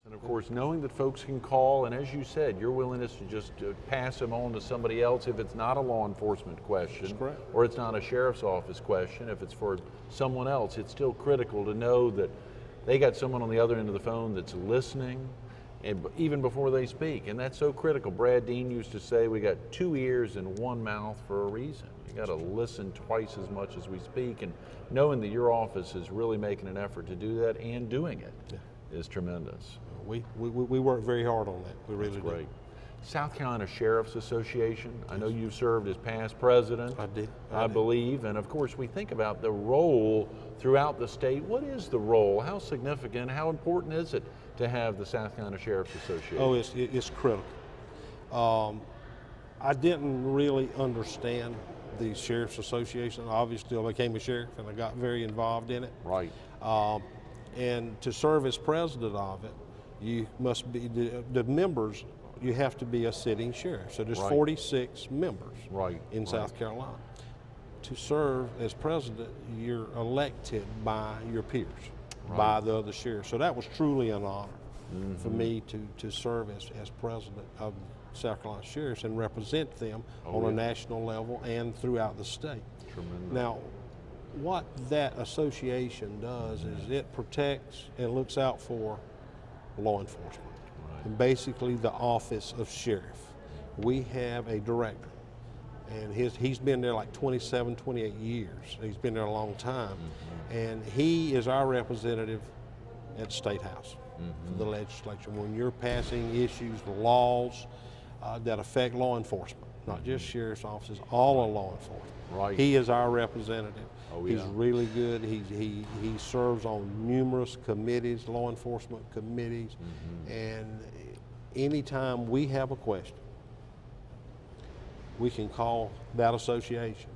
And of course, knowing that folks can call, and as you said, your willingness to just pass them on to somebody else if it's not a law enforcement question, That's correct. or it's not a sheriff's office question, if it's for someone else, it's still critical to know that they got someone on the other end of the phone that's listening, and even before they speak, and that's so critical. Brad Dean used to say, we got 2 ears and 1 mouth for a reason. You got to listen twice as much as we speak, and knowing that your office is really making an effort to do that and doing it is tremendous. We work very hard on that. We really That's do. great. South Carolina Sheriff's Association, I know you've served as past president. I did. I believe, and of course we think about the role throughout the state. What is the role? How significant, how important is it to have the South Carolina Sheriff's Association? Oh, it's critical. I didn't really understand the Sheriff's Association. Obviously, I became a sheriff and I got very involved in it. Right. And to serve as president of it, you must be, the members, you have to be a sitting sheriff. So there's 46 members in South Carolina. To serve as president, you're elected by your peers, by the other sheriffs. So that was truly an honor for me to serve as president of South Carolina Sheriffs and represent them on a national level and throughout the state. Tremendous. Now, what that association does is it protects and looks out for law enforcement, and basically the office of sheriff. We have a director, and he's been there like 27, 28 years. He's been there a long time, and he is our representative at the State House, the legislature. When you're passing issues, laws that affect law enforcement, not just sheriff's offices, all of law enforcement. He is our representative. He's really good. He serves on numerous committees, law enforcement committees, and anytime we have a question, we can call that association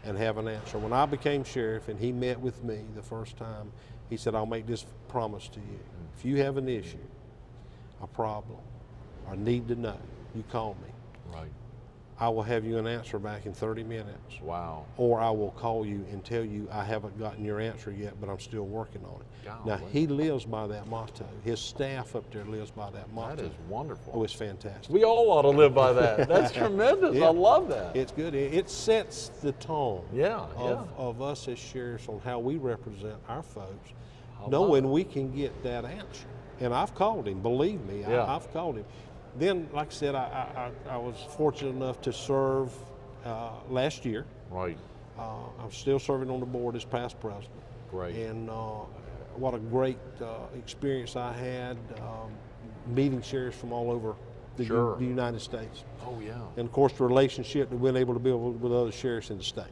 and have an answer. When I became sheriff and he met with me the first time, he said, I'll make this promise to you. If you have an issue, a problem, or need to know, you call me. I will have you an answer back in 30 minutes. Wow. Or I will call you and tell you I haven't gotten your answer yet, but I'm still working on it. Golly. Now, he lives by that motto. His staff up there lives by that motto. That is wonderful. Oh, it's fantastic. We all ought to live by that. That's tremendous. I love that. It's good. It sets the tone of of us as sheriffs on how we represent our folks, I knowing we can get that answer. And I've called him, believe me, I've called him. Then, like I said, I was fortunate enough to serve last year. I'm still serving on the board as past president. And what a great experience I had meeting sheriffs from all over the United States. And of course, the relationship that we've been able to build with other sheriffs in the state.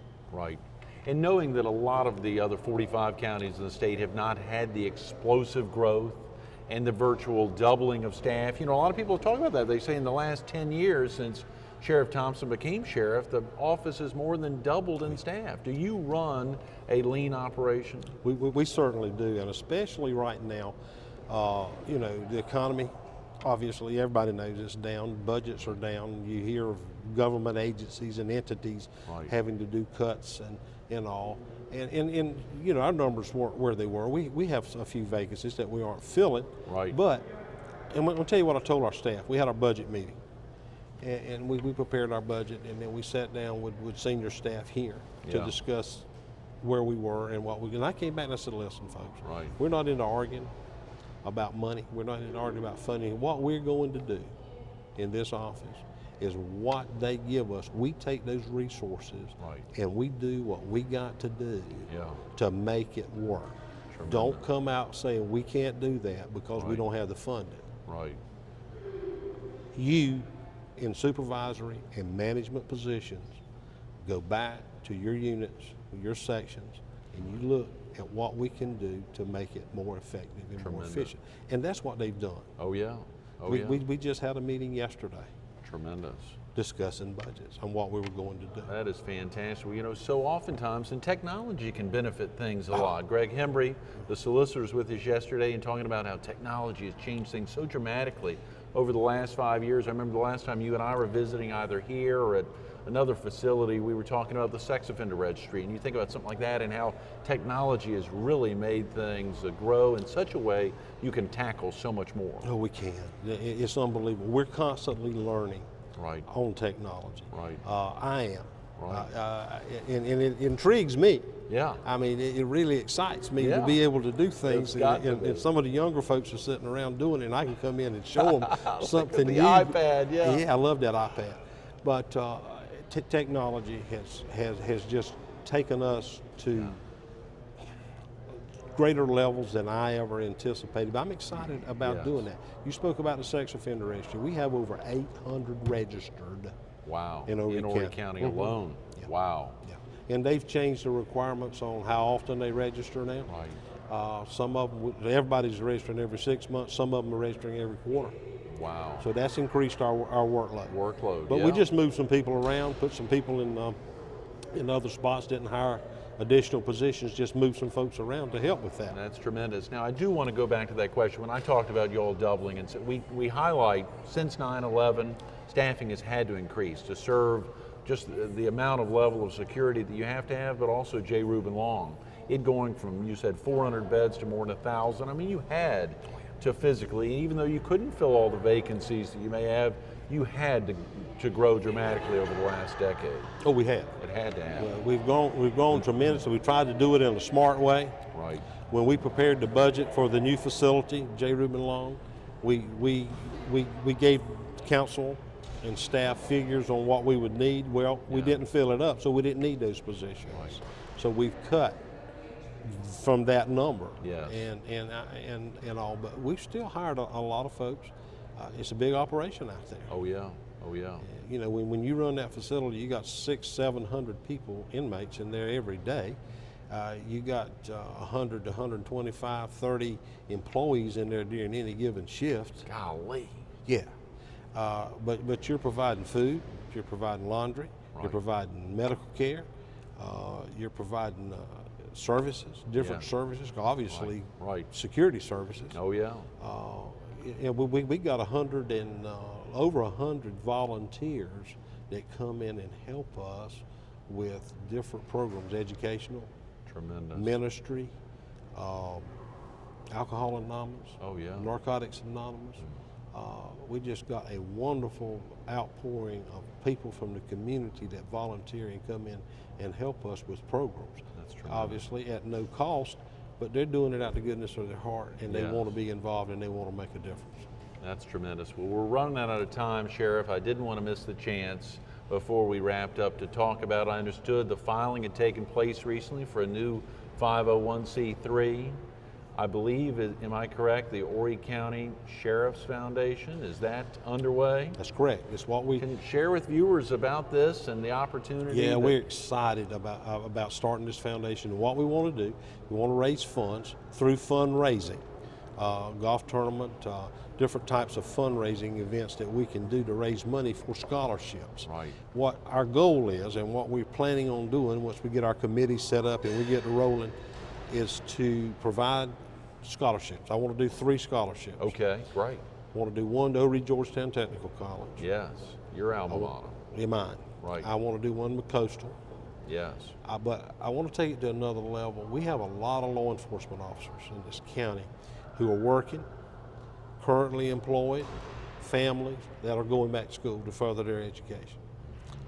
And knowing that a lot of the other 45 counties in the state have not had the explosive growth and the virtual doubling of staff. You know, a lot of people talk about that. They say in the last 10 years since Sheriff Thompson became sheriff, the office has more than doubled in staff. Do you run a lean operation? We certainly do, and especially right now, you know, the economy, obviously everybody knows it's down, budgets are down. You hear of government agencies and entities having to do cuts and all. And you know, our numbers weren't where they were. We have a few vacancies that we aren't filling. But, and I'll tell you what I told our staff. We had our budget meeting, and we prepared our budget, and then we sat down with senior staff here to discuss where we were and what we. And I came back and I said, listen, folks, we're not into arguing about money. We're not into arguing about funding. What we're going to do in this office is what they give us. We take those resources and we do what we got to do to make it work. Don't come out saying we can't do that because we don't have the funding. You, in supervisory and management positions, go back to your units, your sections, and you look at what we can do to make it more effective and more efficient. And that's what they've done. We just had a meeting yesterday. Tremendous. discussing budgets and what we were going to do. That is fantastic. Well, you know, so oftentimes, and technology can benefit things a lot. Greg Hembry, the solicitor, was with us yesterday and talking about how technology has changed things so dramatically over the last 5 years. I remember the last time you and I were visiting either here or at another facility, we were talking about the sex offender registry, and you think about something like that and how technology has really made things grow in such a way you can tackle so much more. Oh, we can. It's unbelievable. We're constantly learning Right. on technology. Right. I am. Right. And it intrigues me. Yeah. I mean, it really excites me Yeah. to be able to do things, It's got to and be. some of the younger folks are sitting around doing it, and I can come in and show them something the new. iPad, yeah. Yeah, I love that iPad. But technology has just taken us to greater levels than I ever anticipated. But I'm excited about Yes. doing that. You spoke about the sex offender registry. We have over 800 registered. Wow. In Horry County Mhm. alone. Yeah. Wow. Yeah. And they've changed the requirements on how often they register now. Right. Some of them, everybody's registering every 6 months. Some of them are registering every quarter. Wow. So that's increased our workload. Workload. But yeah. we just moved some people around, put some people in other spots, didn't hire additional positions, just moved some folks around to help with that. That's tremendous. Now, I do want to go back to that question. When I talked about you all doubling, and so we highlight since 9/11, staffing has had to increase to serve just the amount of level of security that you have to have, but also J. Reuben Long. It going from, you said 400 beds to more than 1,000. I mean, you had to physically, even though you couldn't fill all the vacancies that you may have, you had to grow dramatically over the last decade. Oh, we have. It had to happen. We've grown tremendously. We tried to do it in a smart way. Right. When we prepared the budget for the new facility, J. Reuben Long, we gave council and staff figures on what we would need. Well, we didn't fill it up, so we didn't need those positions. Right. So we've cut from that number. Yes. And all, but we've still hired a lot of folks. It's a big operation out there. Oh yeah. Oh yeah. You know, when you run that facility, you got 600-700 people, inmates in there every day. You got 100 to 125, 30 employees in there during any given shift. Golly. Yeah. But you're providing food, you're providing laundry, Right. you're providing medical care, you're providing services, different Yeah. services, obviously Right. security services. Oh yeah. And we got over 100 volunteers that come in and help us with different programs, educational, Tremendous. ministry, Alcohol Anonymous, Oh yeah. Narcotics Anonymous. We just got a wonderful outpouring of people from the community that volunteer and come in and help us with programs. That's tremendous. Obviously at no cost, but they're doing it out of the goodness of their heart, and they Yes. want to be involved and they want to make a difference. That's tremendous. Well, we're running out of time, Sheriff. I didn't want to miss the chance before we wrapped up to talk about, I understood the filing had taken place recently for a new 501c3. I believe, am I correct, the Horry County Sheriff's Foundation, is that underway? That's correct. It's what we. Can you share with viewers about this and the opportunity? Yeah, that- we're excited about starting this foundation. And what we want to do, we want to raise funds through fundraising, golf tournament, different types of fundraising events that we can do to raise money for scholarships. Right. What our goal is, and what we're planning on doing once we get our committee set up and we get rolling, is to provide scholarships. I want to do 3 scholarships. Okay, great. I want to do one to O'Reilly Georgetown Technical College. Yes, your alma mater. In mine. Right. I want to do one with Coastal. Yes. But I want to take it to another level. We have a lot of law enforcement officers in this county who are working, currently employed, families that are going back to school to further their education.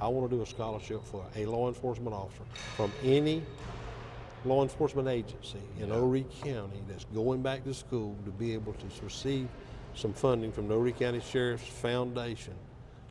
I want to do a scholarship for a law enforcement officer from any law enforcement agency in Horry County that's going back to school to be able to receive some funding from the Horry County Sheriff's Foundation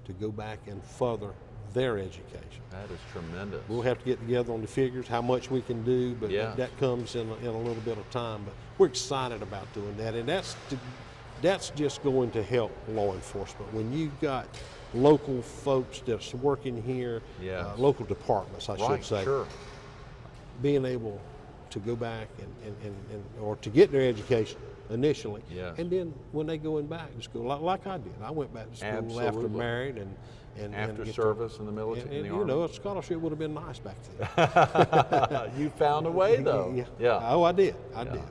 to go back and further their education. That is tremendous. We'll have to get together on the figures, how much we can do, but Yeah. that comes in a little bit of time. But we're excited about doing that, and that's just going to help law enforcement. When you've got local folks that's working here, Yes. local departments, I Right, should say, sure. being able to go back and or to get their education initially. Yes. And then when they going back to school, like I did, I went back to school after Absolutely. married and After get service in the military, in the you Army. know, a scholarship would have been nice back then. You found a way, though. Yeah. Oh, I did. I did.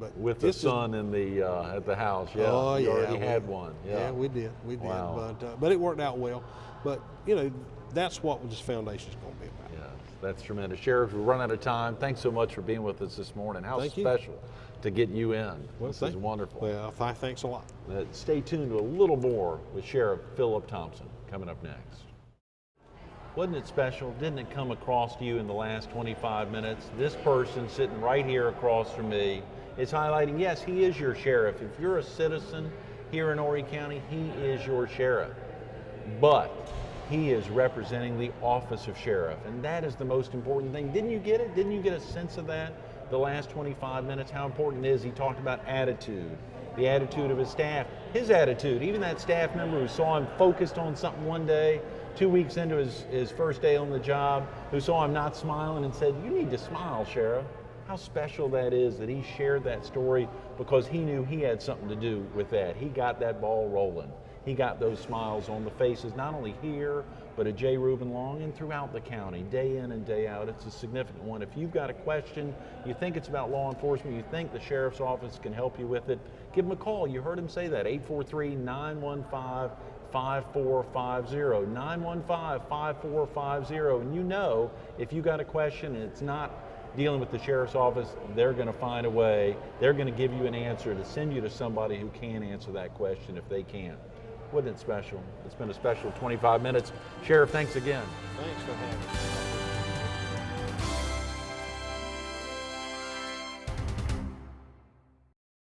But With the son in the at the house, yeah. Oh, you yeah. already had one. Yeah, we did. We did. Wow. But it worked out well. But you know, that's what this foundation is going to be about. Yes, that's tremendous. Sheriff, we've run out of time. Thanks so much for being with us this morning. How Thank you. special to get you in. Well, This is wonderful. Well, thanks a lot. Stay tuned to a little more with Sheriff Phillip Thompson coming up next. Wasn't it special? Didn't it come across to you in the last 25 minutes? This person sitting right here across from me is highlighting, yes, he is your sheriff. If you're a citizen here in Horry County, he is your sheriff. But he is representing the office of sheriff, and that is the most important thing. Didn't you get it? Didn't you get a sense of that the last 25 minutes? How important it is. He talked about attitude, the attitude of his staff, his attitude, even that staff member who saw him focused on something one day, 2 weeks into his first day on the job, who saw him not smiling and said, "You need to smile, Sheriff." How special that is that he shared that story because he knew he had something to do with that. He got that ball rolling. He got those smiles on the faces, not only here, but at J. Reuben Long and throughout the county, day in and day out. It's a significant one. If you've got a question, you think it's about law enforcement, you think the sheriff's office can help you with it, give him a call. You heard him say that, 843-915-5450, 915-5450. And you know, if you got a question and it's not dealing with the sheriff's office, they're going to find a way. They're going to give you an answer to send you to somebody who can answer that question if they can. Wasn't it special? It's been a special 25 minutes. Sheriff, thanks again. Thanks for having me.